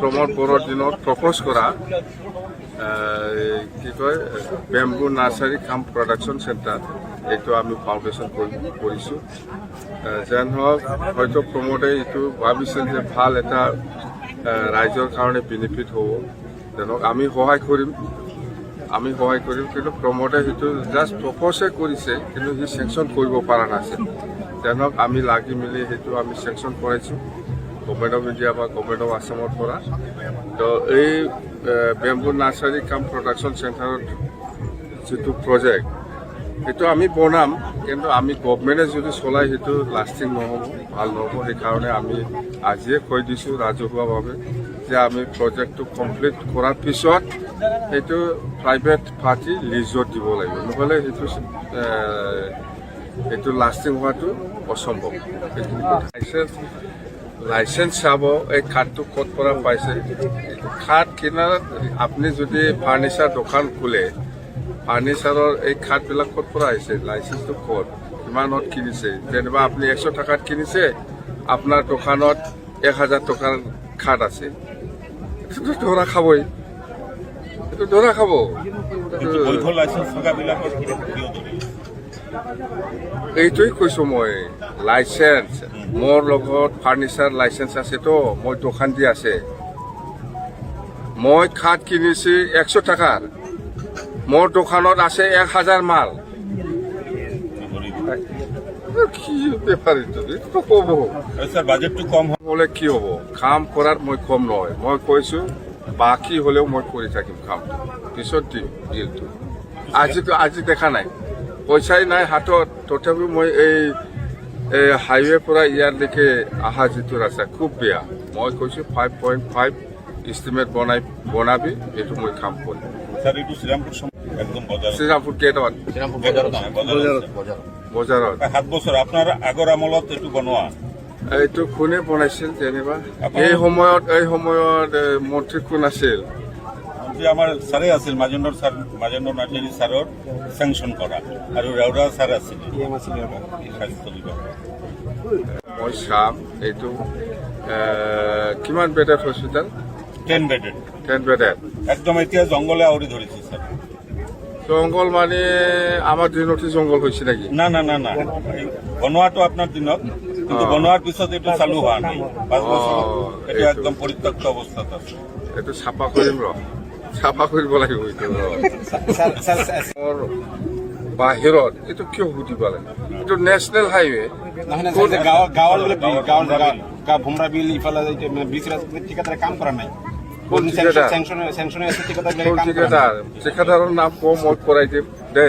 প্ৰমোদ বড়োৰ দিনত প্ৰপ'জ কৰা কি কয় বেম্বু নাৰ্চাৰী কাম প্ৰডাকশ্যন চেণ্টাৰ এইটো আমি ফাউণ্ডেশ্যন কৰিছোঁ। যেন হওক হয়তো প্ৰমোদে এইটো ভাবিছিল যে ভাল এটা ৰাইজৰ কাৰণে বেনিফিট হ'ব, যেনক আমি সহায় কৰিম কিন্তু প্ৰমোদে সেইটো জাষ্ট প্ৰপ'জে কৰিছে, কিন্তু সি চেংচন কৰিব পৰা নাছিল। যেনক আমি লাগি মেলি সেইটো আমি চেংচন কৰাইছোঁ গভৰ্ণমেণ্ট অফ ইণ্ডিয়া বা গভৰ্ণমেণ্ট অফ আছামৰ পৰা। তো এই বেম্বু নাৰ্চাৰী কাম প্ৰডাকশ্যন চেণ্টাৰত যিটো প্ৰজেক্ট সেইটো আমি বনাম, কিন্তু আমি গভৰ্ণমেণ্টে যদি চলাই সেইটো লাষ্টিং নহ'ব, ভাল নহ'ব। সেইকাৰণে আমি আজিয়ে কৈ দিছোঁ ৰাজহুৱাভাৱে যে আমি প্ৰজেক্টটো কমপ্লিট কৰাৰ পিছত সেইটো প্ৰাইভেট পাৰ্টি লিজত দিব লাগিব, নহ'লে সেইটো লাষ্টিং হোৱাটো অসম্ভৱ। লাইচেন্স চাব, এই কাঠটো ক'ত পৰা পাইছে। কাঠ কিনাৰ আপুনি যদি ফাৰ্নিচাৰ দোকান খোলে, ফাৰ্নিচাৰৰ এই কাঠবিলাক ক'ত পৰা আহিছে, লাইচেন্সটো ক'ত, কিমানত কিনিছে। যেনিবা আপুনি 100 টকাত কিনিছে, আপোনাৰ দোকানত 1000 টকাৰ কাঠ আছে, এইটোতো ধৰা খাবই, এইটো ধৰা খাব। এইটোৱেই কৈছোঁ মই, লাইচেন্স মোৰ লগত ফাৰ্নিচাৰ লাইচেন্স আছেতো, মই দোকান দি আছে, মই কাঠ কিনিছি 100 টকাৰ, মোৰ দোকানত আছে 1000 মাল। কি বেপাৰী ক'ব বাজেটটো কম হ'লে কি হ'ব, কাম কৰাৰ মই কম নহয়। মই কৈছোঁ বাকী হ'লেও মই কৰি থাকিম কামটো, পিছত দিম বিলটো। আজি দেখা নাই, পইচাই নাই হাতত, তথাপিও মই এই হাইৱে পৰা ইয়ালৈকে অহা যিটো ৰাস্তা খুব বেয়া। মই কৈছোঁ 5.5 ইষ্টিমেট বনাবি, এইটো মই কাম কৰিম। শ্ৰীৰামপুৰ গেটত বজাৰত 7 বছৰ আপোনাৰ আগৰ আমলত এইটো বনোৱা, এইটো কোনে বনাইছিল যেনিবা? এই সময়ত মন্ত্ৰী কোন আছিল? আমাৰ ছাৰে আছিল, মাজেন্দ্ৰ নাথেৰী ছাৰৰ চেংচন কৰা, আৰু ৰাউৰা ছাৰ আছিল স্বাস্থ্য বিভাগ। মই চাম এইটো কিমান বেডেড হস্পিটেল? 10 বেডেড। একদম এতিয়া জংঘলে আৱৰি ধৰিছে ছাৰ। জংঘল মানে আমাৰ দিনতে জংঘল হৈছে নেকি? না বনোৱাটো আপোনাৰ দিনত, কিন্তু বনোৱাৰ পিছত এইটো চালু হোৱা নাই। 5 বছৰ এইটো একদম পৰিত্যক্ত অৱস্থাত আছে। এইটো চাফা কৰিম চাফা কৰিব লাগিব। এইটো বাহিৰত এইটো কিয় সুধিব লাগে? এইটো নেশ্যনেল হাইৱে, ভুমৰা বিল ইফালে ঠিকাদাৰে কাম কৰা নাই। ঠিকাদাৰৰ নাম কম, মই কৰাই দিম দে।